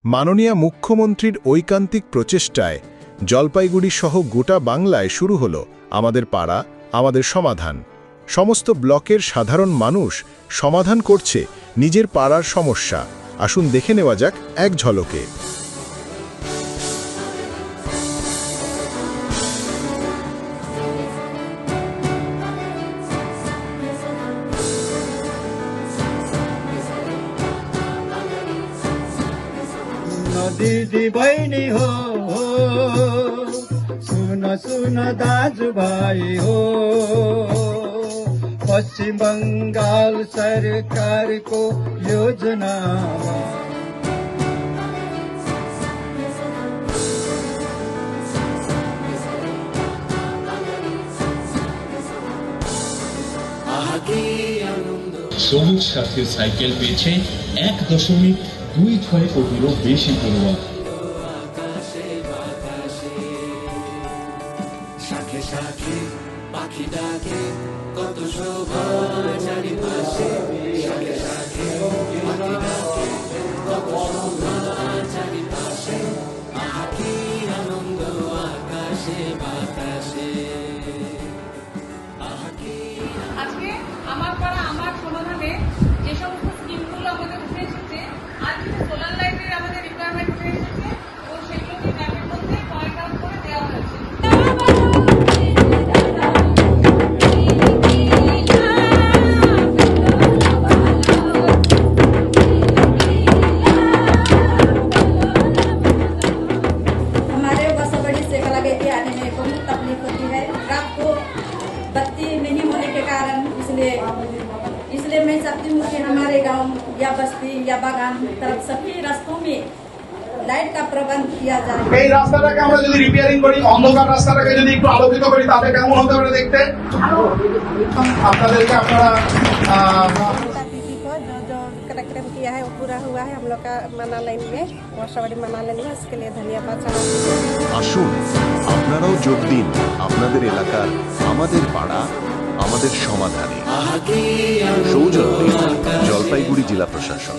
মাননীয় মুখ্যমন্ত্রীর ঐকান্তিক প্রচেষ্টায় জলপাইগুড়ি সহ গোটা বাংলায় শুরু হলো আমাদের পাড়া আমাদের সমাধান। সমস্ত ব্লকের সাধারণ মানুষ সমাধান করছে নিজের পাড়ার সমস্যা। আসুন দেখে নেওয়া যাক এক ঝলকে। दिदी बहिनी हो सुन सुन दाजुभाइ हो पश्चिम बंगाल सरकारको योजनामा সবুজ সাথীর সাইকেল পেয়েছে 1.26 কোটিরও বেশি পড়ুয়া। আজকে আমার পাড়া আমার সমাধানে যে সমস্ত স্কিমগুলো আমাদের উঠে এসেছে, আর কিছু সোলার লাইটের আমাদের রিকোয়ারমেন্ট উঠে এসেছে এবং সেগুলোকে ম্যাপের মধ্যে পয়েন্ট আউট করে দেওয়া হয়েছে। हमारे बसबड़ी से कलागेती आने में बहुत तकलीफ होती है। रात को बत्ती नहीं होने के कारण इसलिए मैं चाहती हूँ कि हमारे गांव या बस्ती या बागान तरफ सभी रास्तों में लाइट का प्रबंध किया जाए। এই রাস্তাটাকে আমরা যদি রিপেয়ারিং করি, অন্ধকার রাস্তাটাকে যদি একটু আলোকিত করি, তাহলে কেমন হতে পারে দেখতে? আপনাদেরকে আপনারা दीदी को जो कार्यक्रम किया है वो पूरा हुआ है। हम लोग का मना लाइन में वर्षावाड़ी मना लाइन में इसके लिए धन्यवाद चाहते हैं। আসুন আপনারাও যোগ দিন আপনাদের এলাকার আমাদের পাড়া আমাদের সমাধানে। সৌজন্যে জলপাইগুড়ি জেলা প্রশাসন।